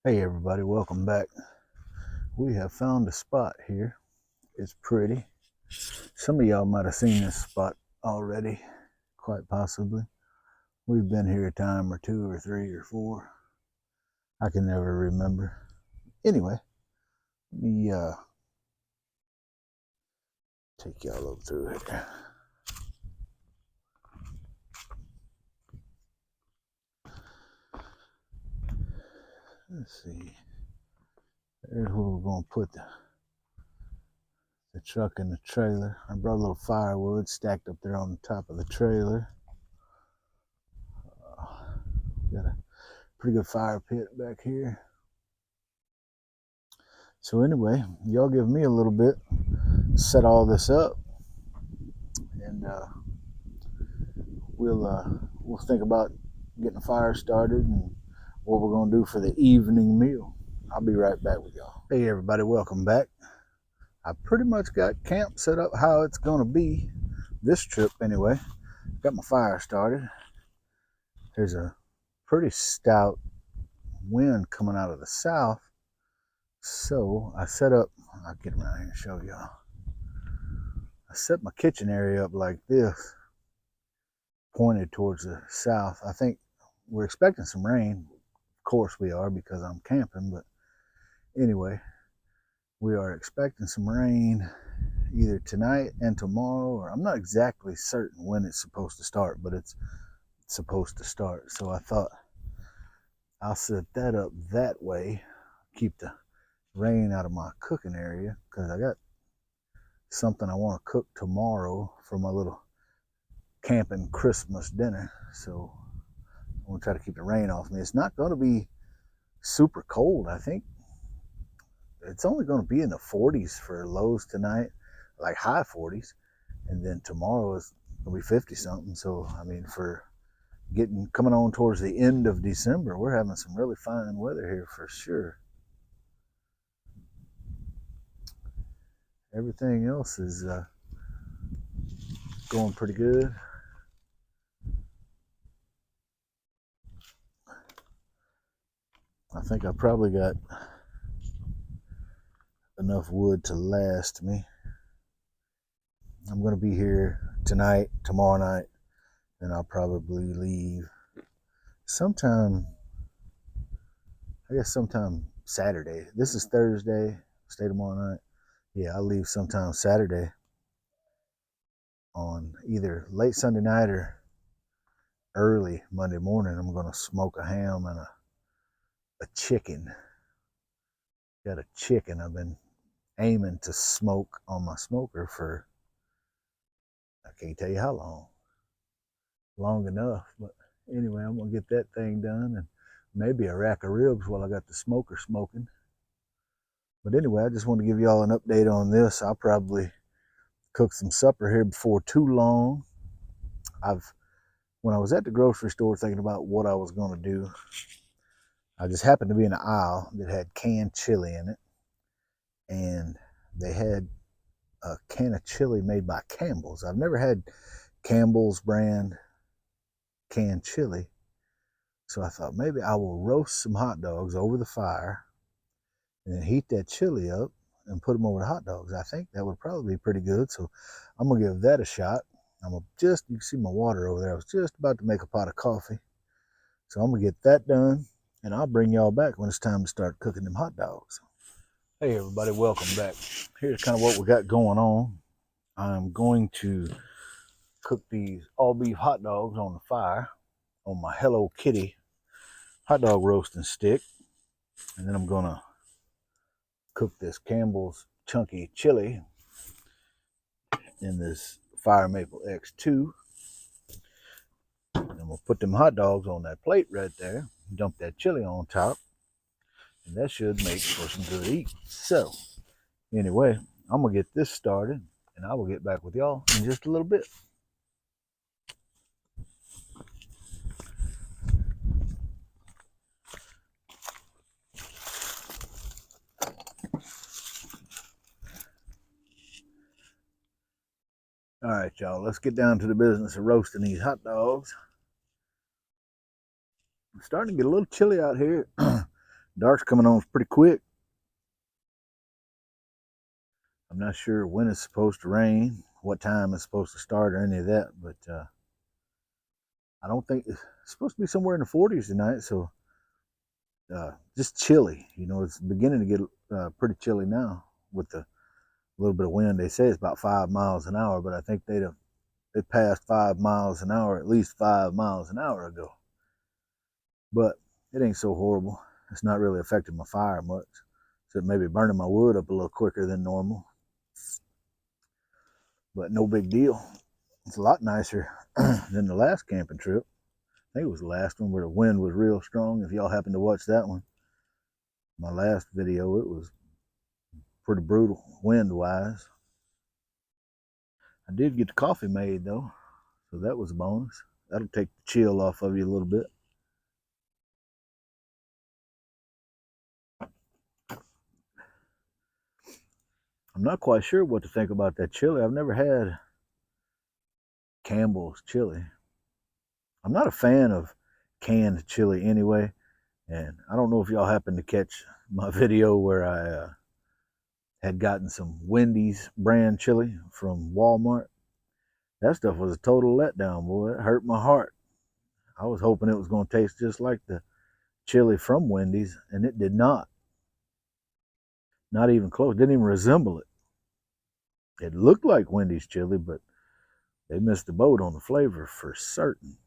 Hey everybody, welcome back. We have found a spot here. It's pretty. Some of y'all might have seen this spot already, quite possibly. We've been here a time or two or three or four. I can never remember. Anyway, let me take y'all over through here. Let's see. There's where we're going to put the truck and the trailer. I brought a little firewood stacked up there on the top of the trailer. Got a pretty good fire pit back here. So anyway, y'all give me a little bit, set all this up, and we'll think about getting a fire started and what we're gonna do for the evening meal. I'll be right back with y'all. Hey everybody, welcome back. I pretty much got camp set up how it's gonna be this trip anyway. Got my fire started. There's a pretty stout wind coming out of the south, so I set up. I'll get around here and show y'all. I set my kitchen area up like this, pointed towards the south. I think we're expecting some rain. Of course we are because I'm camping, but anyway, we are expecting some rain either tonight and tomorrow, or I'm not exactly certain when it's supposed to start, but it's supposed to start. So I thought I'll set that up that way, keep the rain out of my cooking area, because I got something I want to cook tomorrow for my little camping Christmas dinner. So I'm gonna try to keep the rain off me. It's not going to be super cold. I think it's only going to be in the 40s for lows tonight, like high 40s, and then tomorrow is going to be 50 something. So I mean, for coming on towards the end of December, we're having some really fine weather here for sure. Everything else is going pretty good. I think I probably got enough wood to last me. I'm going to be here tonight, tomorrow night, and I'll probably leave sometime, I guess sometime Saturday. This is Thursday, stay tomorrow night. Yeah, I'll leave sometime Saturday on either late Sunday night or early Monday morning. I'm going to smoke a ham and a chicken. Got a chicken I've been aiming to smoke on my smoker for, I can't tell you how long enough. But anyway, I'm going to get that thing done and maybe a rack of ribs while I got the smoker smoking. But anyway, I just want to give you all an update on this. I'll probably cook some supper here before too long. When I was at the grocery store thinking about what I was going to do, I just happened to be in an aisle that had canned chili in it, and they had a can of chili made by Campbell's. I've never had Campbell's brand canned chili, so I thought maybe I will roast some hot dogs over the fire and then heat that chili up and put them over the hot dogs. I think that would probably be pretty good, so I'm gonna give that a shot. You can see my water over there. I was just about to make a pot of coffee, so I'm gonna get that done, and I'll bring y'all back when it's time to start cooking them hot dogs. Hey everybody, welcome back. Here's kind of what we got going on. I'm going to cook these all beef hot dogs on the fire on my Hello Kitty hot dog roasting stick, and then I'm gonna cook this Campbell's chunky chili in this Fire Maple X2. And we'll put them hot dogs on that plate right there, dump that chili on top, and that should make for some good eating. So anyway, I'm gonna get this started and I will get back with y'all in just a little bit. All right, y'all, let's get down to the business of roasting these hot dogs. It's starting to get a little chilly out here. Dark's coming on pretty quick. I'm not sure when it's supposed to rain, what time it's supposed to start, or any of that, but I don't think it's supposed to be somewhere in the 40s tonight. So just chilly. You know, it's beginning to get pretty chilly now with the little bit of wind. They say it's about 5 miles an hour, but I think they passed 5 miles an hour at least 5 miles an hour ago. But it ain't so horrible. It's not really affecting my fire much. So it may be burning my wood up a little quicker than normal, but no big deal. It's a lot nicer than the last camping trip. I think it was the last one where the wind was real strong. If y'all happen to watch that one, my last video, it was pretty brutal wind wise. I did get the coffee made though, so that was a bonus. That'll take the chill off of you a little bit. I'm not quite sure what to think about that chili. I've never had Campbell's chili. I'm not a fan of canned chili anyway, and I don't know if y'all happened to catch my video where I had gotten some Wendy's brand chili from Walmart. That stuff was a total letdown, boy. It hurt my heart. I was hoping it was going to taste just like the chili from Wendy's, and it did not. Not even close. Didn't even resemble it. It looked like Wendy's chili, but they missed the boat on the flavor for certain.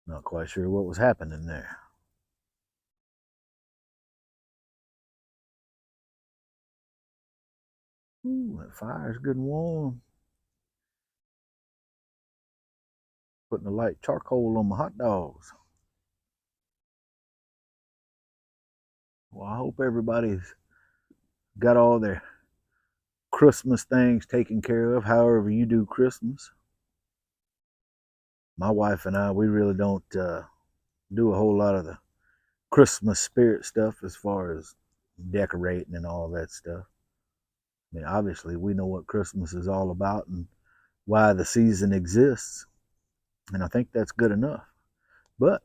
Not quite sure what was happening there. Ooh, that fire's good and warm. Putting a light charcoal on my hot dogs. Well, I hope everybody's got all their Christmas things taken care of, however you do Christmas. My wife and I, we really don't do a whole lot of the Christmas spirit stuff as far as decorating and all that stuff. I mean, obviously, we know what Christmas is all about and why the season exists, and I think that's good enough. But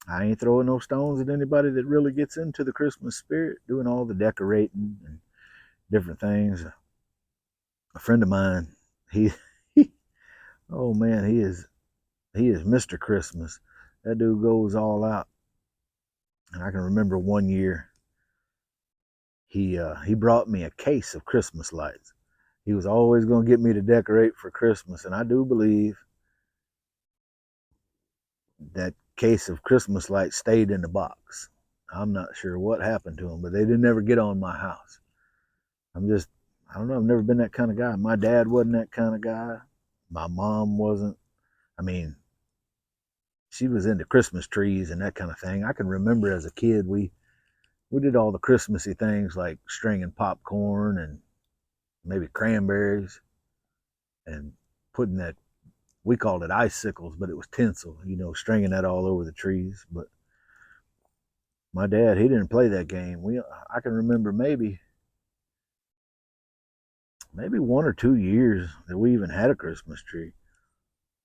I ain't throwing no stones at anybody that really gets into the Christmas spirit, doing all the decorating and different things. A friend of mine, he, oh man, he is Mr. Christmas. That dude goes all out. And I can remember one year he brought me a case of Christmas lights. He was always going to get me to decorate for Christmas, and I do believe that case of Christmas lights stayed in the box. I'm not sure what happened to them, but they didn't ever get on my house. I don't know, I've never been that kind of guy. My dad wasn't that kind of guy. My mom wasn't. I mean, she was into Christmas trees and that kind of thing. I can remember as a kid, we did all the Christmassy things like stringing popcorn and maybe cranberries and putting that, we called it icicles, but it was tinsel, you know, stringing that all over the trees. But my dad, he didn't play that game. I can remember maybe 1 or 2 years that we even had a Christmas tree.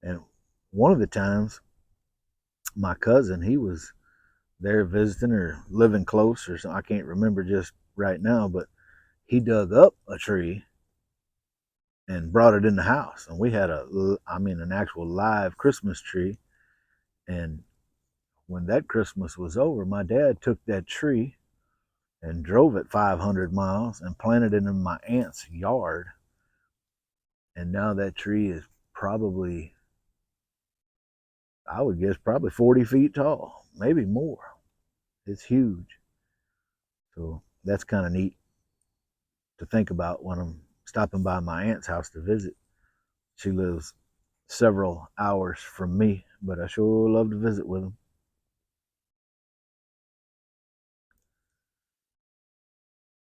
And one of the times, my cousin, he was there visiting or living close or something. I can't remember just right now, but he dug up a tree and brought it in the house. And we had an actual live Christmas tree. And when that Christmas was over, my dad took that tree and drove it 500 miles and planted it in my aunt's yard. And now that tree is probably, I would guess, probably 40 feet tall, maybe more. It's huge. So that's kind of neat to think about when I'm stopping by my aunt's house to visit. She lives several hours from me, but I sure love to visit with them.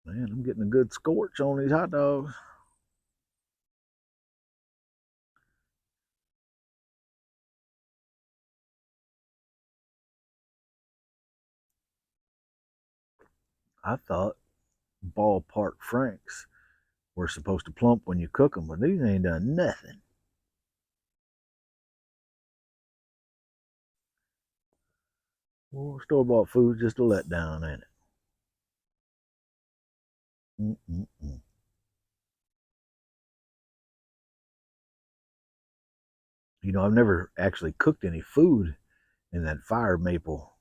Man, I'm getting a good scorch on these hot dogs. I thought ballpark franks were supposed to plump when you cook them, but these ain't done nothing. Well, store-bought food's just a letdown, ain't it? Mm-mm-mm. You know, I've never actually cooked any food in that fire maple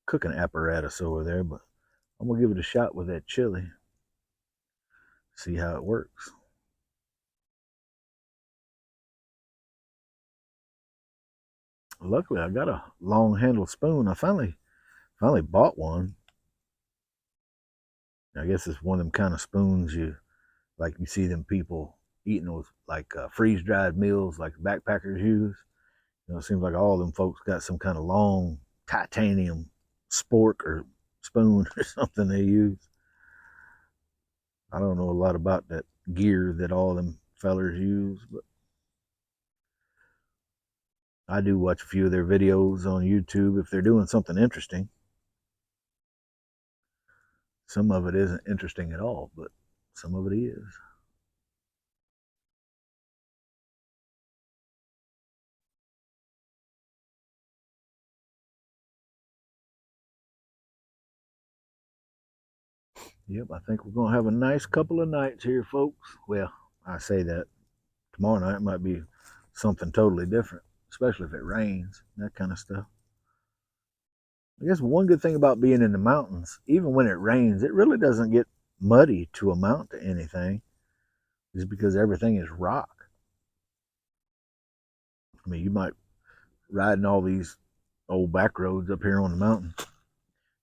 cooking apparatus over there, but I'm gonna give it a shot with that chili, see how it works. Luckily, I got a long handled spoon. I finally bought one. I guess it's one of them kind of spoons you see them people eating those like freeze dried meals like backpackers use. You know, it seems like all of them folks got some kind of long titanium spork or spoon or something they use. I don't know a lot about that gear that all them fellers use, but I do watch a few of their videos on YouTube if they're doing something interesting. Some of it isn't interesting at all, but some of it is. Yep, I think we're going to have a nice couple of nights here, folks. Well, I say that. Tomorrow night might be something totally different, especially if it rains, that kind of stuff. I guess one good thing about being in the mountains, even when it rains, it really doesn't get muddy to amount to anything, just because everything is rock. I mean, you might riding all these old back roads up here on the mountain,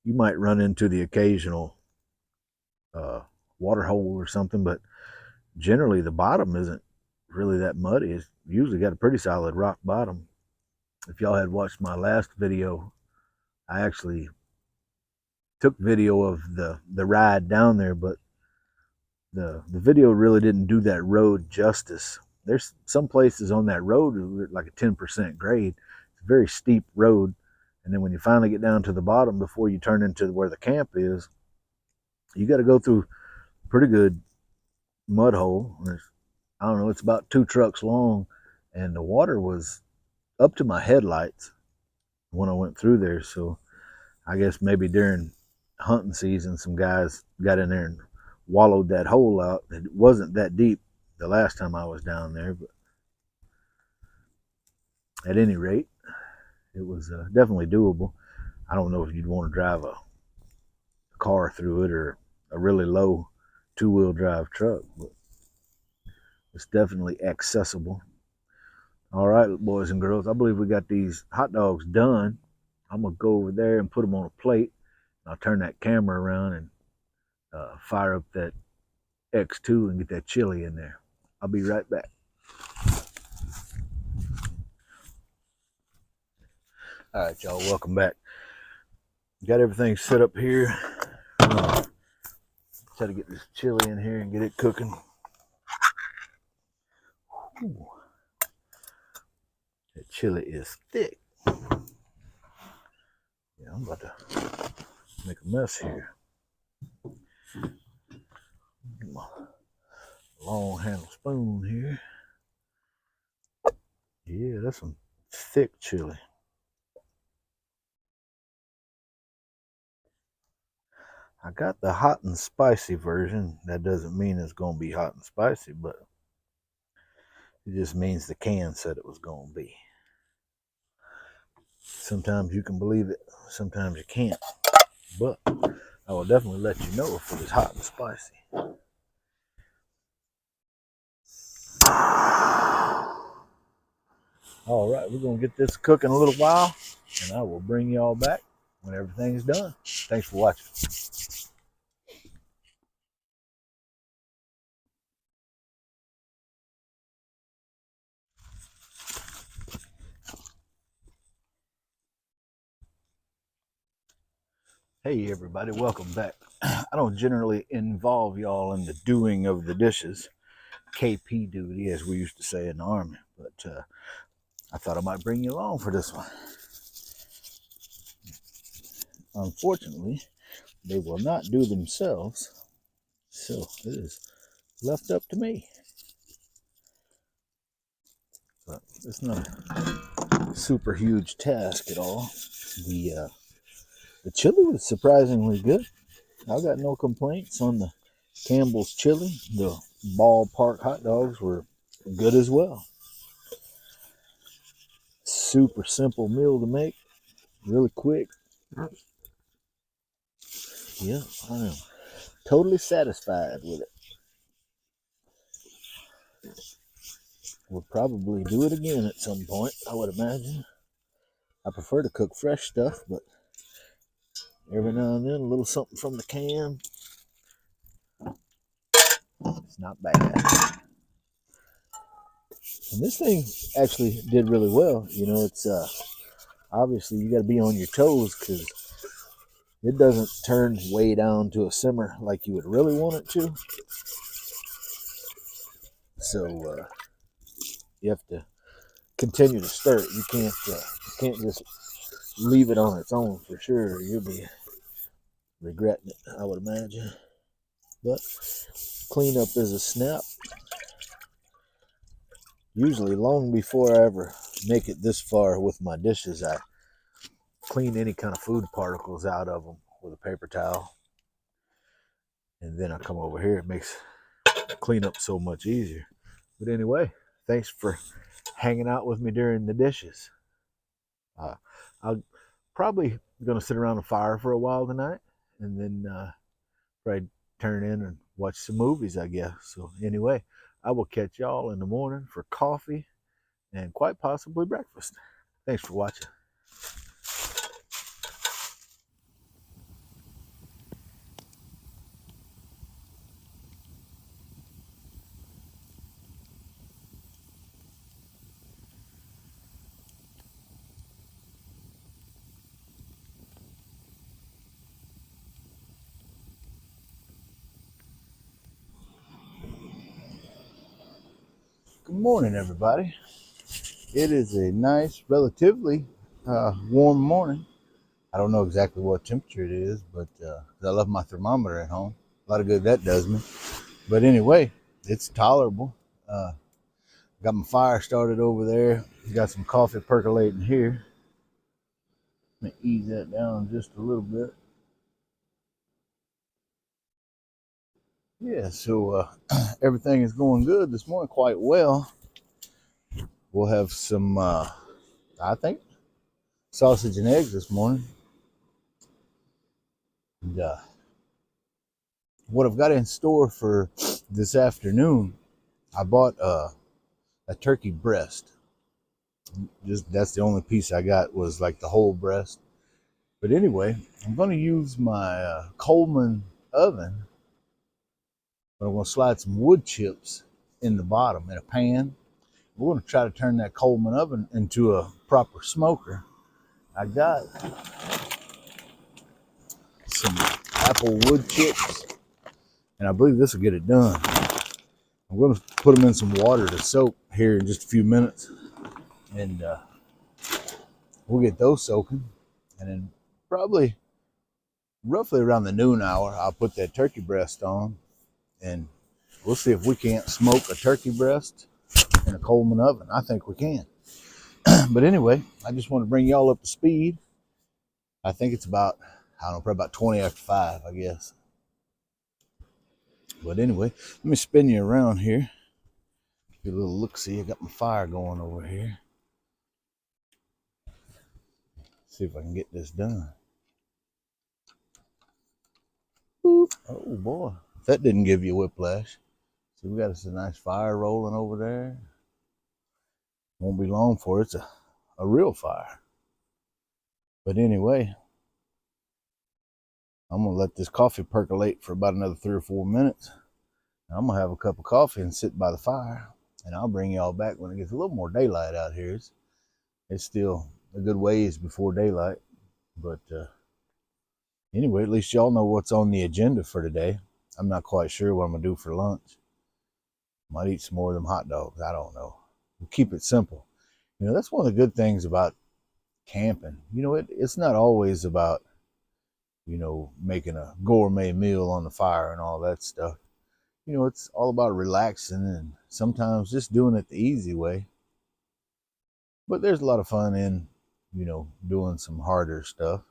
you might run into the occasional uh, water hole or something, but generally the bottom isn't really that muddy. It's usually got a pretty solid rock bottom. If y'all had watched my last video, I actually took video of the ride down there, but the video really didn't do that road justice. There's some places on that road like a 10% grade. It's a very steep road, and then when you finally get down to the bottom before you turn into where the camp is, you got to go through a pretty good mud hole. I don't know, it's about 2 trucks long, and the water was up to my headlights when I went through there. So I guess maybe during hunting season, some guys got in there and wallowed that hole out. It wasn't that deep the last time I was down there, but at any rate, it was definitely doable. I don't know if you'd want to drive a car through it or a really low 2-wheel drive truck, but it's definitely accessible. All right, boys and girls, I believe we got these hot dogs done. I'm going to go over there and put them on a plate. I'll turn that camera around and fire up that X2 and get that chili in there. I'll be right back. All right, y'all, welcome back. Got everything set up here. Try to get this chili in here and get it cooking. Ooh. That chili is thick. Yeah, I'm about to make a mess here. Get my long handle spoon here. Yeah, that's some thick chili. I got the hot and spicy version. That doesn't mean it's going to be hot and spicy, but it just means the can said it was going to be. Sometimes you can believe it, sometimes you can't. But I will definitely let you know if it is hot and spicy. All right, we're going to get this cooking a little while, and I will bring y'all back when everything's done. Thanks for watching. Hey everybody, welcome back. I don't generally involve y'all in the doing of the dishes, KP duty as we used to say in the Army, but I thought I might bring you along for this one. Unfortunately, they will not do themselves, so it is left up to me. But it's not a super huge task at all. The chili was surprisingly good. I got no complaints on the Campbell's chili. The ballpark hot dogs were good as well. Super simple meal to make, really quick. Yeah, I am totally satisfied with it. We'll probably do it again at some point, I would imagine. I prefer to cook fresh stuff, but every now and then a little something from the can, it's not bad. And this thing actually did really well. You know, it's obviously you got to be on your toes because it doesn't turn way down to a simmer like you would really want it to. So you have to continue to stir it. You can't just leave it on its own for sure. You'll be regretting it, I would imagine. But cleanup is a snap. Usually, long before I ever make it this far with my dishes, I clean any kind of food particles out of them with a paper towel. And then I come over here. It makes cleanup so much easier. But anyway, thanks for hanging out with me during the dishes. I'm probably going to sit around the fire for a while tonight and then probably turn in and watch some movies, I guess. So anyway, I will catch y'all in the morning for coffee and quite possibly breakfast. Thanks for watching. Good morning, everybody. It is a nice, relatively warm morning. I don't know exactly what temperature it is, but I left my thermometer at home. A lot of good that does me. But anyway, it's tolerable. Got my fire started over there. Got some coffee percolating here. Let me ease that down just a little bit. Yeah, so everything is going good this morning, quite well. We'll have some, I think, sausage and eggs this morning. And what I've got in store for this afternoon, I bought a turkey breast. Just that's the only piece I got was like the whole breast. But anyway, I'm going to use my Coleman oven. But I'm going to slide some wood chips in the bottom in a pan. We're going to try to turn that Coleman oven into a proper smoker. I got some apple wood chips, and I believe this will get it done. I'm going to put them in some water to soak here in just a few minutes, and we'll get those soaking. And then probably roughly around the noon hour, I'll put that turkey breast on, and we'll see if we can't smoke a turkey breast in a Coleman oven. I think we can. But anyway, I just want to bring y'all up to speed. I think it's about, I don't know, probably about 20 after 5, I guess. But anyway, let me spin you around here. Get a little look-see. I got my fire going over here. See if I can get this done. Boop. Oh boy, that didn't give you whiplash. See, we got us a nice fire rolling over there. Won't be long for it's a real fire. But anyway, I'm gonna let this coffee percolate for about another 3 or 4 minutes. I'm gonna have a cup of coffee and sit by the fire, and I'll bring y'all back when it gets a little more daylight out here. It's still a good ways before daylight, but anyway, at least y'all know what's on the agenda for today. I'm not quite sure what I'm gonna do for lunch. Might eat some more of them hot dogs. I don't know. We'll keep it simple. You know, that's one of the good things about camping. You know, it's not always about, you know, making a gourmet meal on the fire and all that stuff. You know, it's all about relaxing and sometimes just doing it the easy way. But there's a lot of fun in, you know, doing some harder stuff.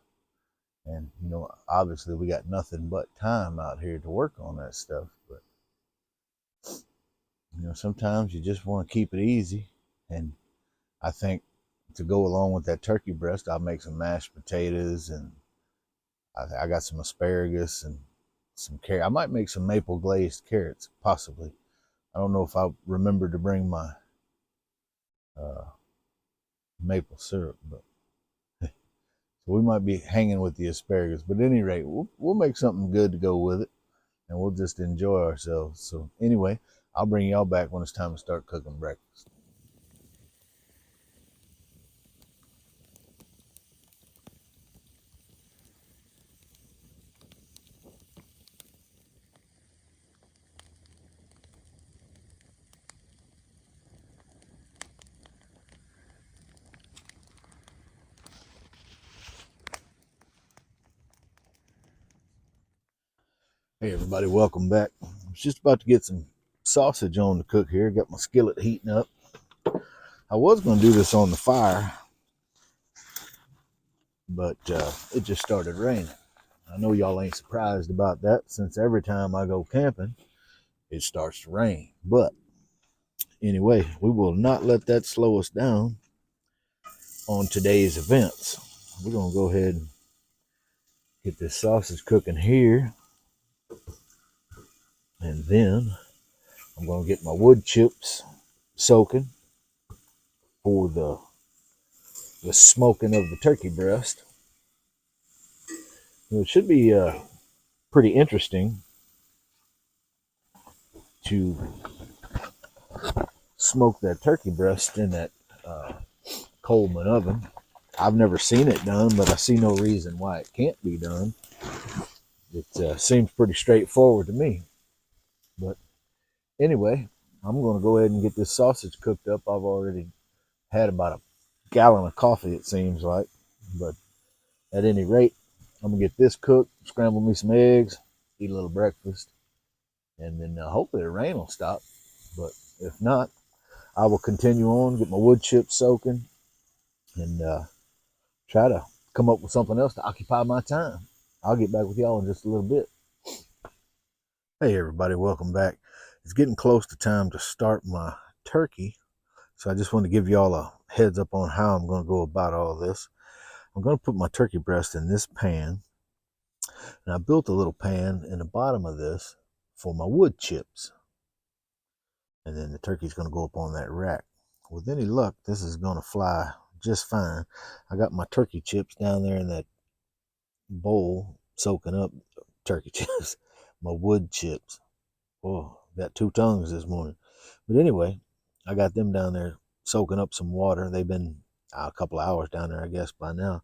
And, you know, obviously we got nothing but time out here to work on that stuff. But, you know, sometimes you just want to keep it easy. And I think to go along with that turkey breast, I'll make some mashed potatoes, and I got some asparagus and some carrot. I might make some maple glazed carrots, possibly. I don't know if I remember to bring my uh, maple syrup, but so we might be hanging with the asparagus. But at any rate, we'll make something good to go with it, and we'll just enjoy ourselves. So anyway, I'll bring y'all back when it's time to start cooking breakfast. Hey everybody, welcome back. I was just about to get some sausage on to cook here. Got my skillet heating up. I was going to do this on the fire, but it just started raining. I know y'all ain't surprised about that, since every time I go camping, it starts to rain. But anyway, we will not let that slow us down on today's events. We're going to go ahead and get this sausage cooking here. And then I'm going to get my wood chips soaking for the smoking of the turkey breast. It should be pretty interesting to smoke that turkey breast in that Coleman oven. I've never seen it done, but I see no reason why it can't be done. It seems pretty straightforward to me. But anyway, I'm going to go ahead and get this sausage cooked up. I've already had about a gallon of coffee, it seems like. But at any rate, I'm going to get this cooked, scramble me some eggs, eat a little breakfast, and then hopefully the rain will stop. But if not, I will continue on, get my wood chips soaking, and try to come up with something else to occupy my time. I'll get back with y'all in just a little bit. Hey everybody, welcome back. It's getting close to time to start my turkey, so I just want to give y'all a heads up on how I'm going to go about all this. I'm going to put my turkey breast in this pan, and I built a little pan in the bottom of this for my wood chips, and then the turkey's going to go up on that rack. With any luck, this is going to fly just fine. I got my turkey chips down there in that bowl soaking up turkey chips, my wood chips. Oh, got two tongues this morning. But anyway, I got them down there soaking up some water. They've been a couple of hours down there, I guess, by now.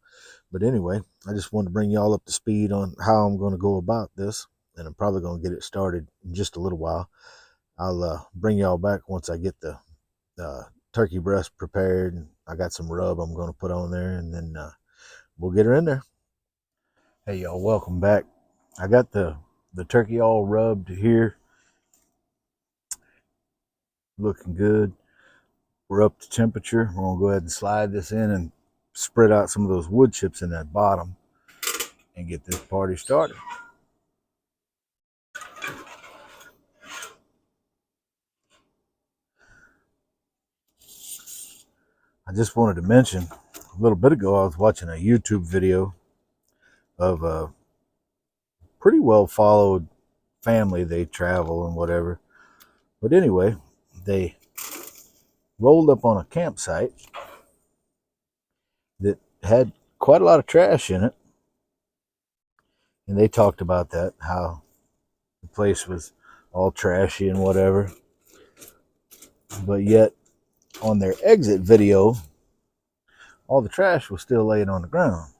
But anyway, I just wanted to bring y'all up to speed on how I'm going to go about this, and I'm probably going to get it started in just a little while. I'll bring y'all back once I get the turkey breast prepared, and I got some rub I'm going to put on there, and then we'll get her in there. Hey y'all, welcome back. I got the turkey all rubbed here, looking good. We're up to temperature. We're gonna go ahead and slide this in and spread out some of those wood chips in that bottom and get this party started. I just wanted to mention, a little bit ago I was watching a YouTube video of a pretty well followed family. They travel and whatever, but anyway, they rolled up on a campsite that had quite a lot of trash in it, and they talked about that, how the place was all trashy and whatever, but yet on their exit video, all the trash was still laying on the ground.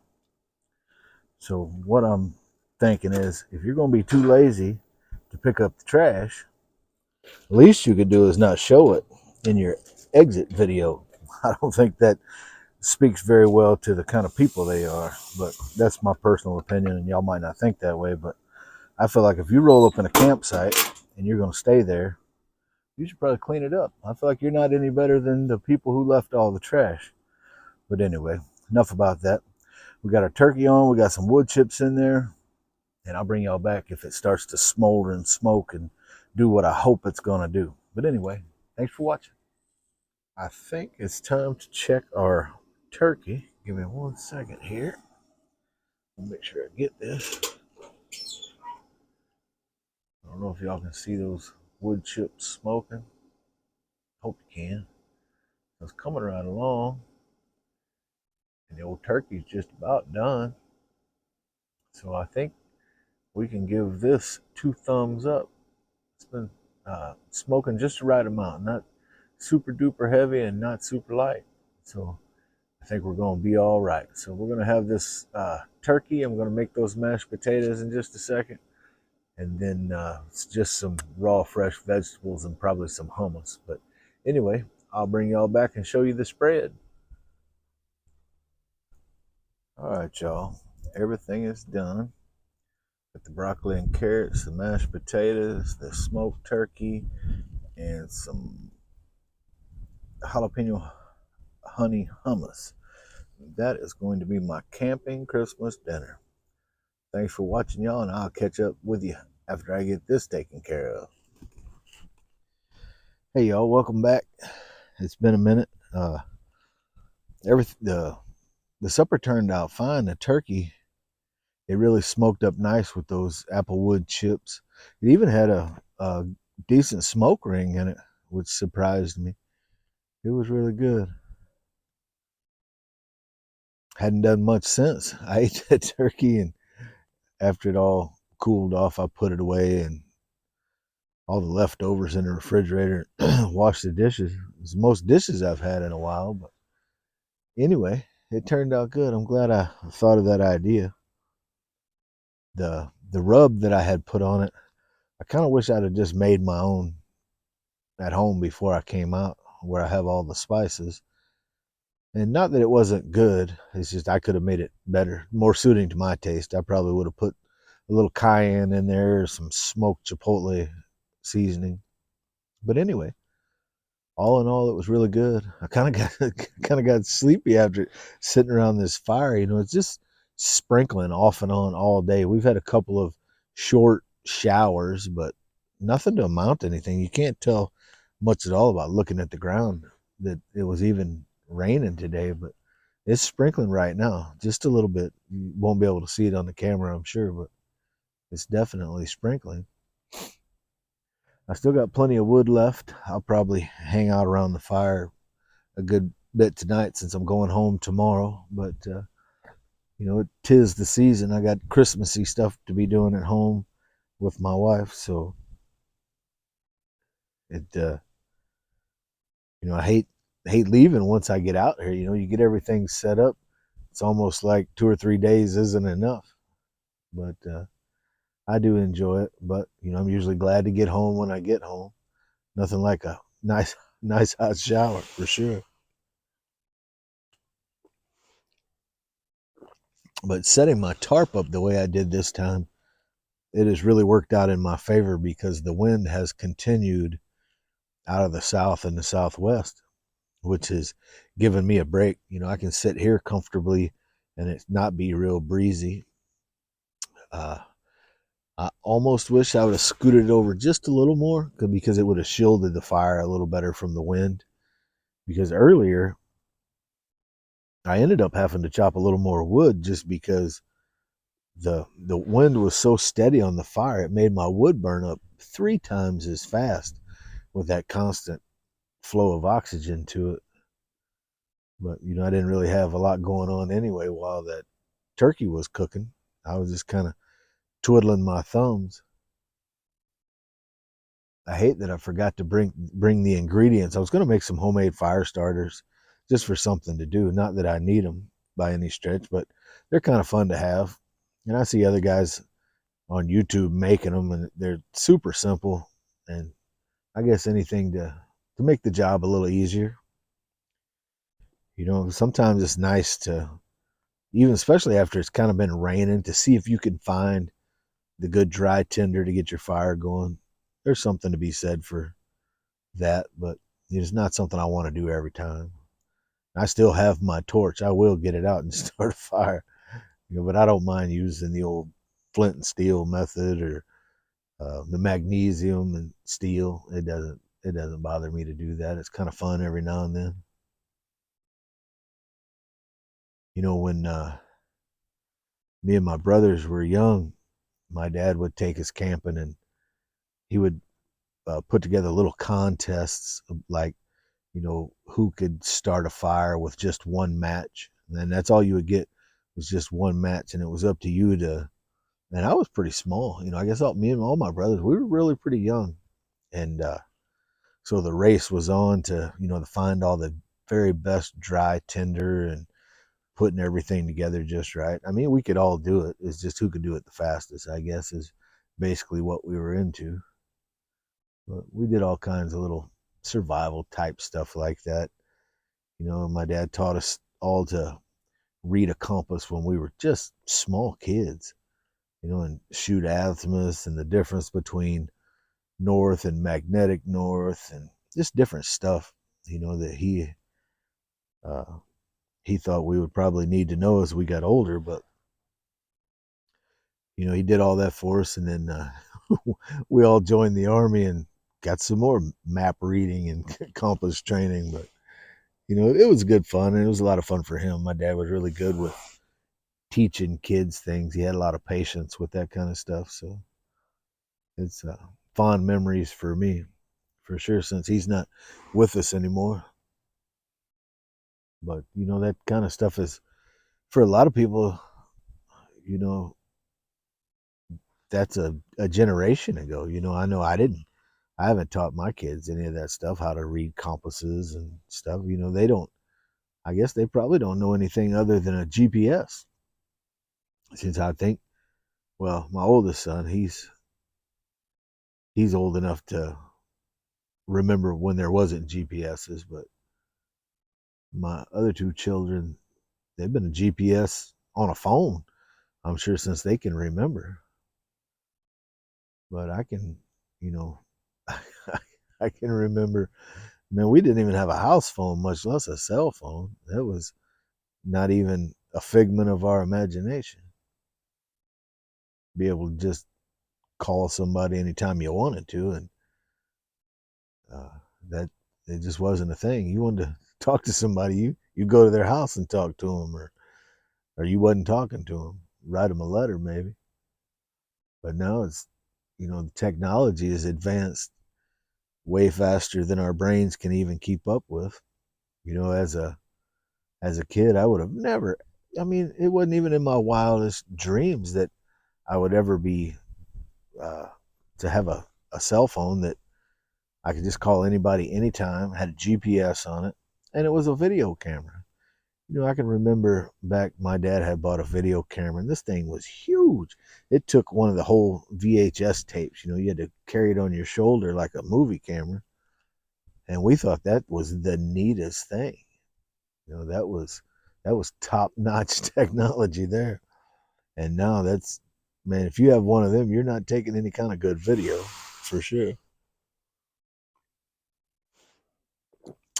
So what I'm thinking is, if you're going to be too lazy to pick up the trash, the least you could do is not show it in your exit video. I don't think that speaks very well to the kind of people they are, but that's my personal opinion, and y'all might not think that way, but I feel like if you roll up in a campsite and you're going to stay there, you should probably clean it up. I feel like you're not any better than the people who left all the trash. But anyway, enough about that. We got our turkey on. We got some wood chips in there. And I'll bring y'all back if it starts to smolder and smoke and do what I hope it's going to do. But anyway, thanks for watching. I think it's time to check our turkey. Give me 1 second here. I'll make sure I get this. I don't know if y'all can see those wood chips smoking. Hope you can. It's coming right along. And the old turkey's just about done. So I think we can give this 2 thumbs up. It's been smoking just the right amount, not super duper heavy and not super light. So I think we're going to be all right. So we're going to have this turkey. I'm going to make those mashed potatoes in just a second. And then it's just some raw fresh vegetables and probably some hummus. But anyway, I'll bring y'all back and show you the spread. All right, y'all. Everything is done. Got the broccoli and carrots, the mashed potatoes, the smoked turkey, and some jalapeno honey hummus. That is going to be my camping Christmas dinner. Thanks for watching, y'all, and I'll catch up with you after I get this taken care of. Hey, y'all, welcome back. It's been a minute. The supper turned out fine. The turkey, it really smoked up nice with those applewood chips. It even had a decent smoke ring in it, which surprised me. It was really good. Hadn't done much since. I ate that turkey, and after it all cooled off, I put it away and all the leftovers in the refrigerator, washed the dishes. It's the most dishes I've had in a while, but anyway, it turned out good. I'm glad I thought of that idea. The rub that I had put on it, I kind of wish I'd have just made my own at home before I came out, where I have all the spices. And not that it wasn't good, it's just I could have made it better, more suiting to my taste. I probably would have put a little cayenne in there, some smoked chipotle seasoning. But anyway, all in all, it was really good. I kind of got sleepy after sitting around this fire. You know, it's just sprinkling off and on all day. We've had a couple of short showers, but nothing to amount to anything. You can't tell much at all about looking at the ground that it was even raining today, but it's sprinkling right now, just a little bit. You won't be able to see it on the camera, I'm sure, but it's definitely sprinkling. I still got plenty of wood left. I'll probably hang out around the fire a good bit tonight since I'm going home tomorrow. But, you know, 'tis the season. I got Christmassy stuff to be doing at home with my wife. So it, you know, I hate leaving once I get out here. You know, you get everything set up. It's almost like 2 or 3 days isn't enough. But I do enjoy it. But, you know, I'm usually glad to get home when I get home. Nothing like a nice hot shower for sure. But setting my tarp up the way I did this time, it has really worked out in my favor because the wind has continued out of the south and the southwest, which has given me a break. You know, I can sit here comfortably and it not be real breezy. I almost wish I would have scooted it over just a little more because it would have shielded the fire a little better from the wind. Because earlier, I ended up having to chop a little more wood just because the wind was so steady on the fire, it made my wood burn up 3 times as fast with that constant flow of oxygen to it. But, you know, I didn't really have a lot going on anyway while that turkey was cooking. I was just kind of twiddling my thumbs. I hate that I forgot to bring the ingredients. I was going to make some homemade fire starters just for something to do. Not that I need them by any stretch, but they're kind of fun to have. And I see other guys on YouTube making them, and they're super simple. And I guess anything to make the job a little easier. You know, sometimes it's nice to, even especially after it's kind of been raining, to see if you can find the good dry tinder to get your fire going. There's something to be said for that, but it's not something I want to do every time. I still have my torch. I will get it out and start a fire. But I don't mind using the old flint and steel method, or the magnesium and steel. It doesn't bother me to do that. It's kind of fun every now and then. When me and my brothers were young, my dad would take us camping, and he would put together little contests, like, who could start a fire with just one match. And that's all you would get, was just one match, and it was up to you to. And I was pretty small, I guess me and all my brothers, we were really pretty young, and so the race was on to find all the very best dry tinder and putting everything together just right. I mean, we could all do it. It's just who could do it the fastest, I guess, is basically what we were into. But we did all kinds of little survival type stuff like that. My dad taught us all to read a compass when we were just small kids, and shoot azimuths, and the difference between north and magnetic north, and just different stuff, that uh, he thought we would probably need to know as we got older. But he did all that for us, and then we all joined the army and got some more map reading and compass training. But it was good fun, and it was a lot of fun for him. My dad was really good with teaching kids things. He had a lot of patience with that kind of stuff. So it's fond memories for me, for sure, since he's not with us anymore. But that kind of stuff is, for a lot of people, you know that's a generation ago. I know I haven't taught my kids any of that stuff, how to read compasses and stuff. They don't, I guess they probably don't know anything other than a GPS. Since I think, well, my oldest son, he's old enough to remember when there wasn't GPSs, but my other two children, they've been a GPS on a phone, I'm sure, since they can remember. But I can, you know, I can remember, man, we didn't even have a house phone, much less a cell phone. That was not even a figment of our imagination. Be able to just call somebody anytime you wanted to, and uh, that it just wasn't a thing. You wanted to talk to somebody, you go to their house and talk to them, or you wasn't talking to them. Write them a letter, maybe. But now it's, the technology is advanced way faster than our brains can even keep up with. As a kid, I would have never. I mean, it wasn't even in my wildest dreams that I would ever be uh, to have a cell phone that I could just call anybody anytime, had a GPS on it, and it was a video camera. I can remember back, my dad had bought a video camera, and this thing was huge. It took one of the whole VHS tapes. You had to carry it on your shoulder like a movie camera. And we thought that was the neatest thing. That was top notch technology there. And now that's, man, if you have one of them, you're not taking any kind of good video, for sure.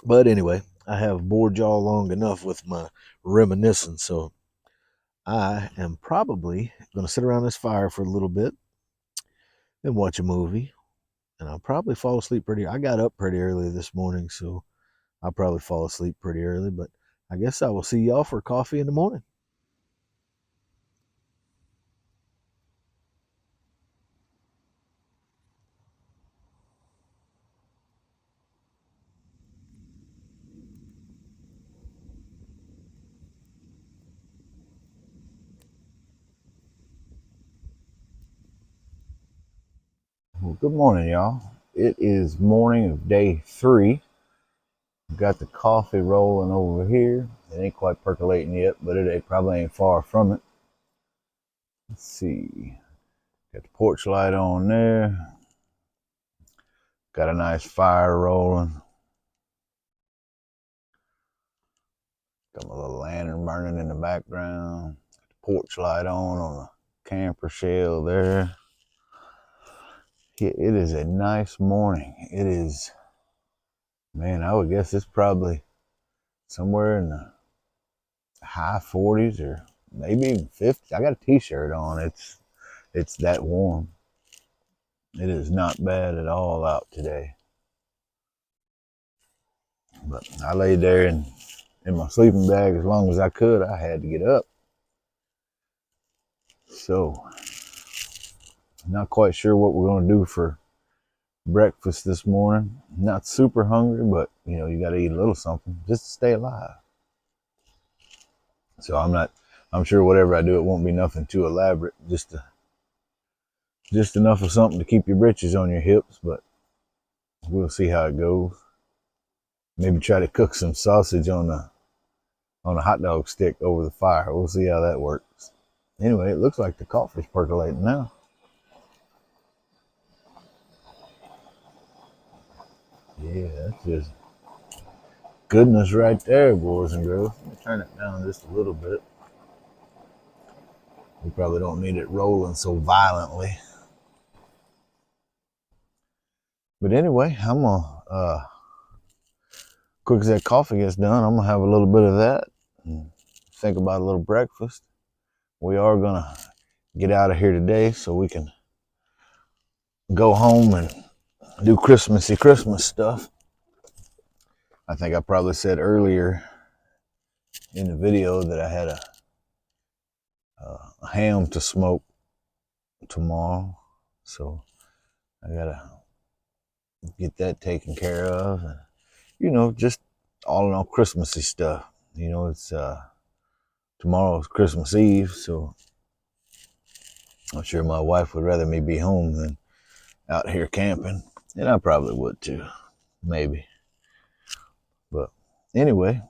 But anyway, I have bored y'all long enough with my reminiscence, so I am probably going to sit around this fire for a little bit and watch a movie, and I'll probably fall asleep pretty. I got up pretty early this morning, so I'll probably fall asleep pretty early. But I guess I will see y'all for coffee in the morning. Well, good morning, y'all. It is morning of day 3. Got the coffee rolling over here. It ain't quite percolating yet, but it probably ain't far from it. Let's see. Got the porch light on there. Got a nice fire rolling. Got my little lantern burning in the background. Got the porch light on the camper shell there. It is a nice morning. It is, man, I would guess it's probably somewhere in the high 40s or maybe even 50. I got a t-shirt on. It's that warm. It is not bad at all out today. But I laid there in my sleeping bag as long as I could. I had to get up. So, not quite sure what we're going to do for breakfast this morning. Not super hungry, but you know, you got to eat a little something just to stay alive. So I'm sure whatever I do, it won't be nothing too elaborate. Just enough of something to keep your britches on your hips, but we'll see how it goes. Maybe try to cook some sausage on a hot dog stick over the fire. We'll see how that works. Anyway, it looks like the coffee's percolating now. Yeah, that's just goodness right there, boys and girls. Let me turn it down just a little bit. We probably don't need it rolling so violently. But anyway, I'm gonna quick as that coffee gets done, I'm gonna have a little bit of that and think about a little breakfast. We are gonna get out of here today so we can go home and do Christmassy Christmas stuff. I think I probably said earlier in the video that I had a ham to smoke tomorrow, so I gotta get that taken care of, and you know, just all in all Christmassy stuff. You know, it's tomorrow's Christmas Eve, so I'm sure my wife would rather me be home than out here camping, and I probably would too, maybe. But anyway,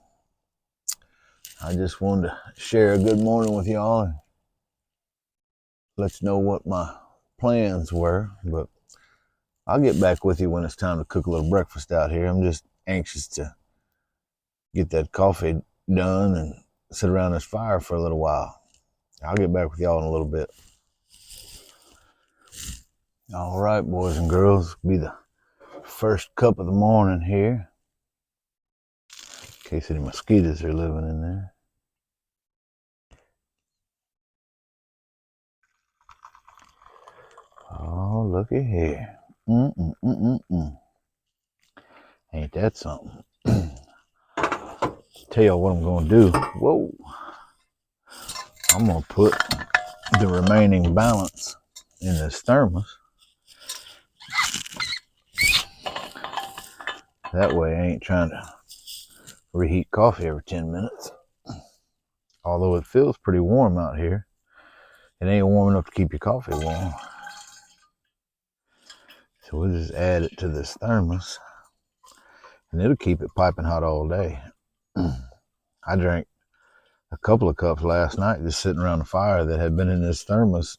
I just wanted to share a good morning with y'all and let you know what my plans were. But I'll get back with you when it's time to cook a little breakfast out here. I'm just anxious to get that coffee done and sit around this fire for a little while. I'll get back with y'all in a little bit. All right, boys and girls, it'll be the first cup of the morning here, in case any mosquitoes are living in there. Oh, looky here. Ain't that something? Tell you what I'm gonna do. Whoa. I'm gonna put the remaining balance in this thermos. That way I ain't trying to reheat coffee every 10 minutes. Although it feels pretty warm out here, it ain't warm enough to keep your coffee warm. So we'll just add it to this thermos and it'll keep it piping hot all day. I drank a couple of cups last night just sitting around the fire that had been in this thermos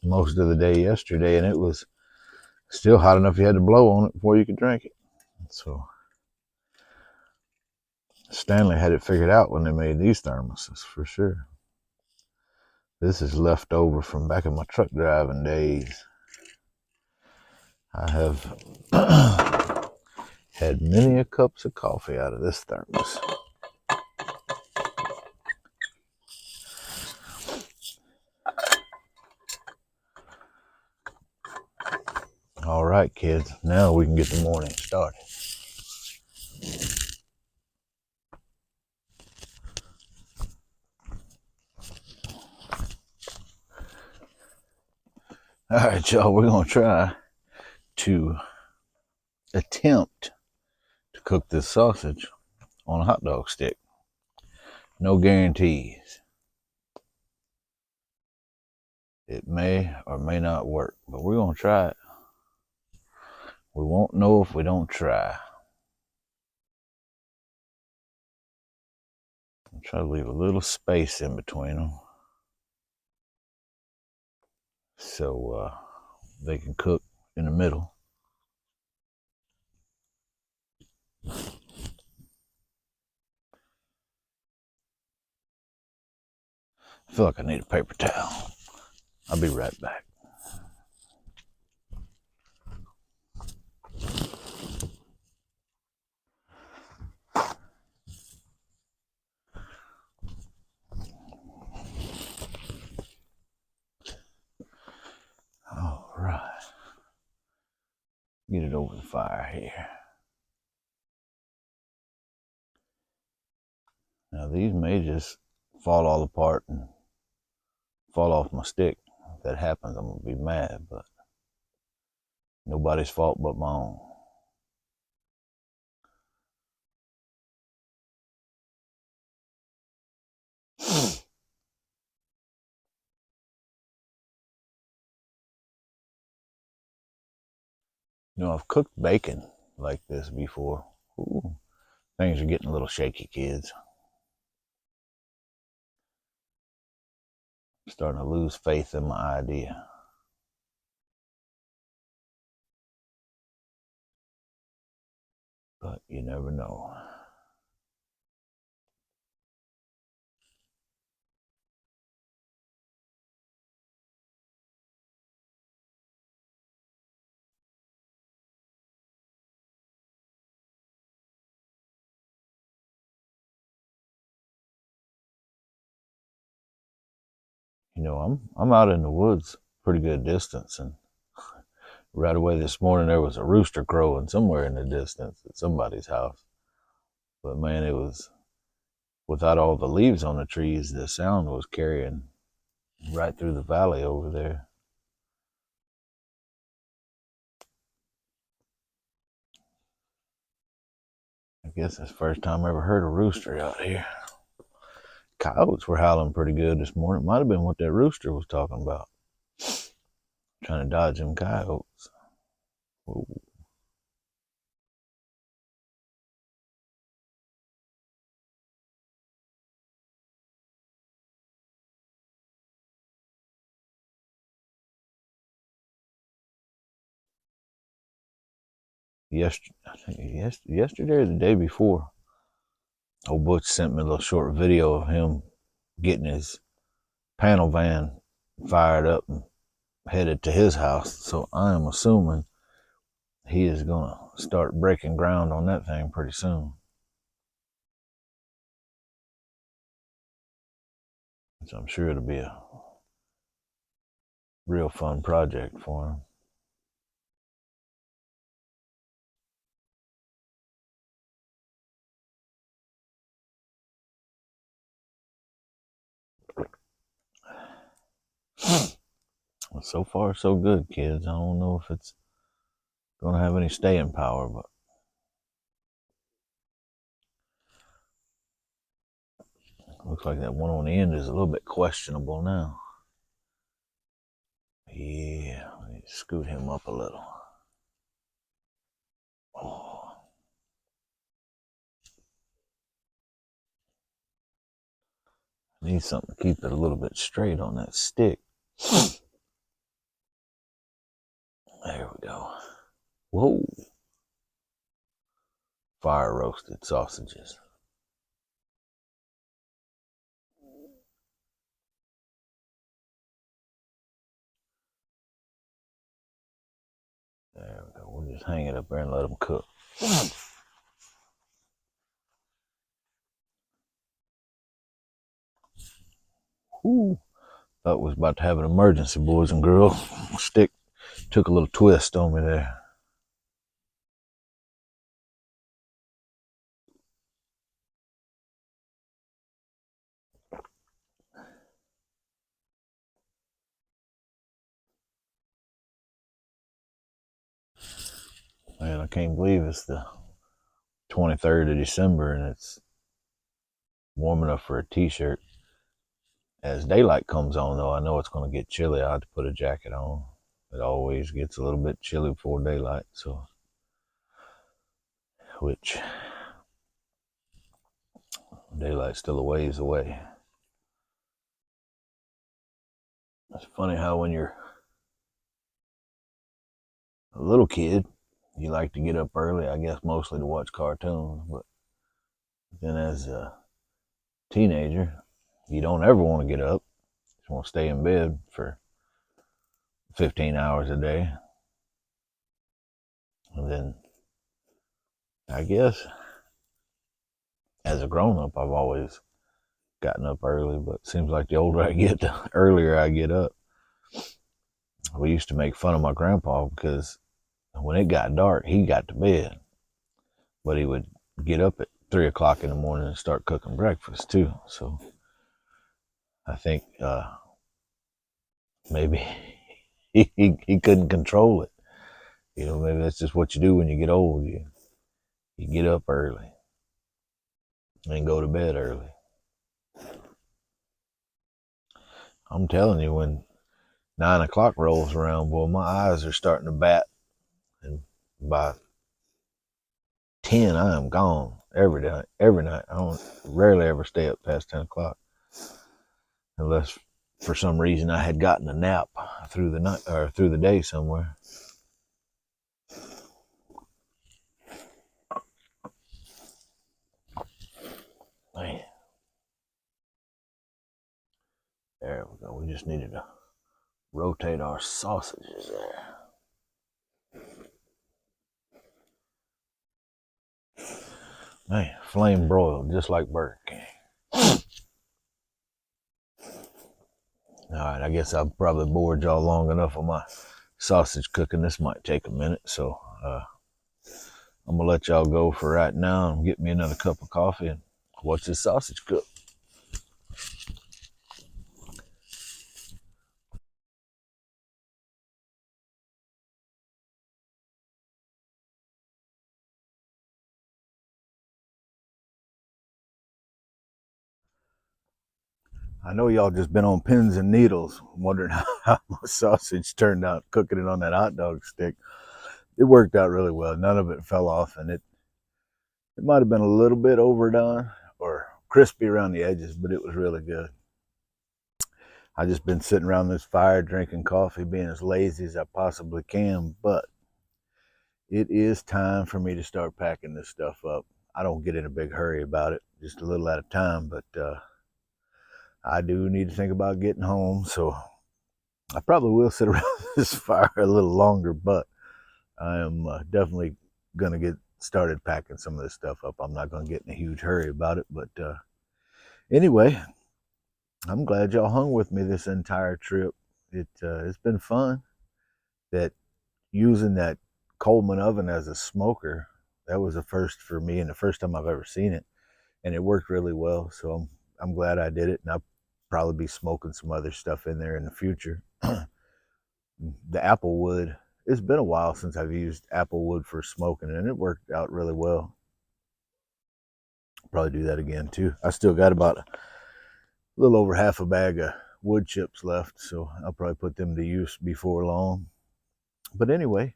most of the day yesterday, and it was still hot enough you had to blow on it before you could drink it. So Stanley had it figured out when they made these thermoses for sure. This is left over from back in my truck driving days. I have had many a cups of coffee out of this thermos. All right, kids, now we can get the morning started. All right, y'all, we're going to try to attempt to cook this sausage on a hot dog stick. No guarantees. It may or may not work, but we're going to try it. We won't know if we don't try. I'll try to leave a little space in between them so they can cook in the middle. I feel like I need a paper towel. I'll be right back. Get it over the fire here. Now these may just fall all apart and fall off my stick. If that happens, I'm gonna be mad, but nobody's fault but my own. You know, I've cooked bacon like this before. Ooh, things are getting a little shaky, kids. I'm starting to lose faith in my idea. But you never know. You know, I'm out in the woods pretty good distance, and right away this morning there was a rooster crowing somewhere in the distance at somebody's house. But man, it was without all the leaves on the trees, the sound was carrying right through the valley over there. I guess that's the first time I ever heard a rooster out here. Coyotes were howling pretty good this morning. It might have been what that rooster was talking about. Trying to dodge them coyotes. Ooh. I think yesterday or the day before, old Butch sent me a little short video of him getting his panel van fired up and headed to his house. So I am assuming he is going to start breaking ground on that thing pretty soon. So I'm sure it'll be a real fun project for him. So far, so good, kids. I don't know if it's going to have any staying power, but looks like that one on the end is a little bit questionable now. Yeah, let me scoot him up a little. Oh. Need something to keep it a little bit straight on that stick. There we go. Whoa. Fire roasted sausages. There we go. We'll just hang it up there and let them cook. Ooh. Thought we was about to have an emergency, boys and girls. Stick took a little twist on me there. Man, I can't believe it's the 23rd of December and it's warm enough for a t-shirt. As daylight comes on, though, I know it's going to get chilly. I have to put a jacket on. It always gets a little bit chilly before daylight, so which daylight's still a ways away. It's funny how when you're a little kid, you like to get up early, I guess mostly to watch cartoons, but then as a teenager, you don't ever want to get up. You just want to stay in bed for 15 hours a day. And then, I guess, as a grown-up, I've always gotten up early, but it seems like the older I get, the earlier I get up. We used to make fun of my grandpa because When it got dark, he got to bed, but he would get up at 3 o'clock in the morning and start cooking breakfast too. So I think maybe he couldn't control it. Maybe that's just what you do when you get old. You get up early and go to bed early. I'm telling you, when 9 o'clock rolls around, boy, my eyes are starting to bat, and by 10, I am gone every day, every night. I don't rarely ever stay up past 10 o'clock, unless for some reason I had gotten a nap through the night or through the day somewhere. Man, there we go. We just needed to rotate our sausages there. Man, flame broiled just like Burger King. All right, I guess I've probably bored y'all long enough on my sausage cooking. This might take a minute, so I'm gonna let y'all go for right now and get me another cup of coffee and watch this sausage cook. I know y'all just been on pins and needles wondering how my sausage turned out cooking it on that hot dog stick. It worked out really well. None of it fell off, and it might have been a little bit overdone or crispy around the edges, but it was really good. I just been sitting around this fire drinking coffee, being as lazy as I possibly can, but it is time for me to start packing this stuff up. I don't get in a big hurry about it, just a little at a time, but I do need to think about getting home, so I probably will sit around this fire a little longer, but I am definitely going to get started packing some of this stuff up. I'm not going to get in a huge hurry about it, but anyway, I'm glad y'all hung with me this entire trip. It's been fun. That using that Coleman oven as a smoker, that was a first for me and the first time I've ever seen it, and it worked really well. So I'm glad I did it, and I'll probably be smoking some other stuff in there in the future. The apple wood, it's been a while since I've used apple wood for smoking, and it worked out really well. Probably do that again too. I still got about a little over half a bag of wood chips left, so I'll probably put them to use before long. But anyway,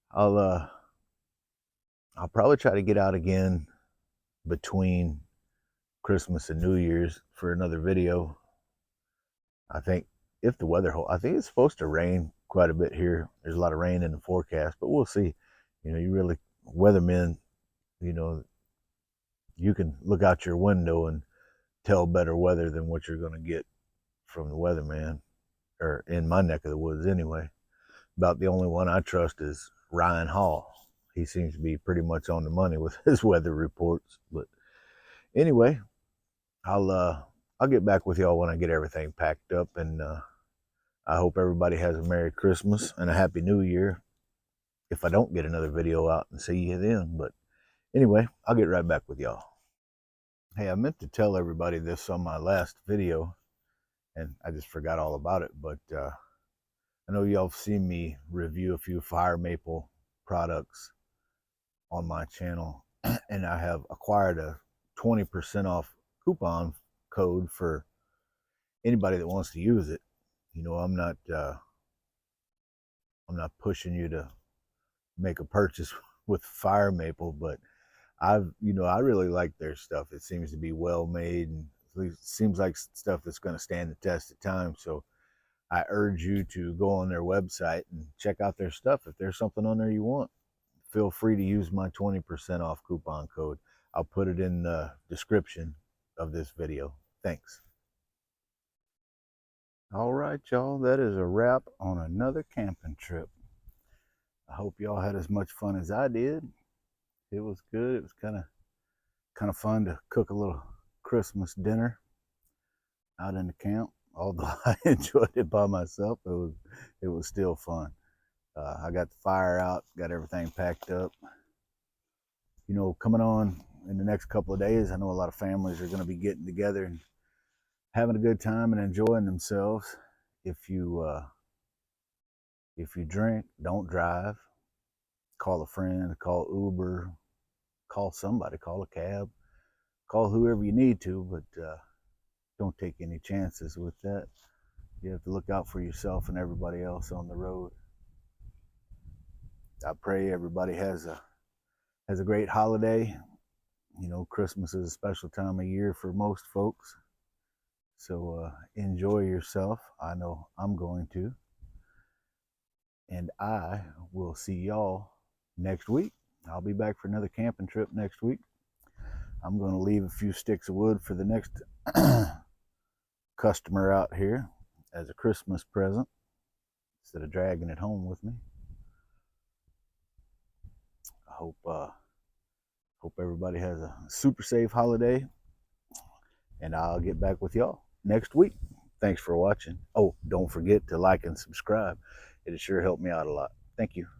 I'll uh I'll probably try to get out again between Christmas and New Year's for another video. I think if the weather holds, I think it's supposed to rain quite a bit here. There's a lot of rain in the forecast, but we'll see. You really, weathermen, you know, you can look out your window and tell better weather than what you're going to get from the weatherman, or in my neck of the woods anyway. About the only one I trust is Ryan Hall. He seems to be pretty much on the money with his weather reports. But anyway, I'll get back with y'all when I get everything packed up, and I hope everybody has a Merry Christmas and a Happy New Year. If I don't get another video out, and see you then. But anyway, I'll get right back with y'all. Hey, I meant to tell everybody this on my last video, and I just forgot all about it. But I know y'all have seen me review a few fire maple products on my channel, and I have acquired a 20% off coupon code for anybody that wants to use it. I'm not pushing you to make a purchase with fire maple, but I really like their stuff. It seems to be well made, and it seems like stuff that's going to stand the test of time. So I urge you to go on their website and check out their stuff. If there's something on there you want, feel free to use my 20% off coupon code. I'll put it in the description of this video. Thanks. All right, y'all, that is a wrap on another camping trip. I hope y'all had as much fun as I did. It was good. It was kind of fun to cook a little Christmas dinner out in the camp. Although I enjoyed it by myself, it was still fun. I got the fire out, got everything packed up. You know, coming on in the next couple of days, I know a lot of families are going to be getting together and having a good time and enjoying themselves. If you drink, don't drive. Call a friend, call Uber, call somebody, call a cab, call whoever you need to, but don't take any chances with that. You have to look out for yourself and everybody else on the road. I pray everybody has a great holiday. You know, Christmas is a special time of year for most folks. So enjoy yourself. I know I'm going to. And I will see y'all next week. I'll be back for another camping trip next week. I'm going to leave a few sticks of wood for the next customer out here as a Christmas present instead of dragging it home with me. I hope everybody has a super safe holiday, and I'll get back with y'all next week. Thanks for watching. Oh, don't forget to like and subscribe. It'll sure help me out a lot. Thank you.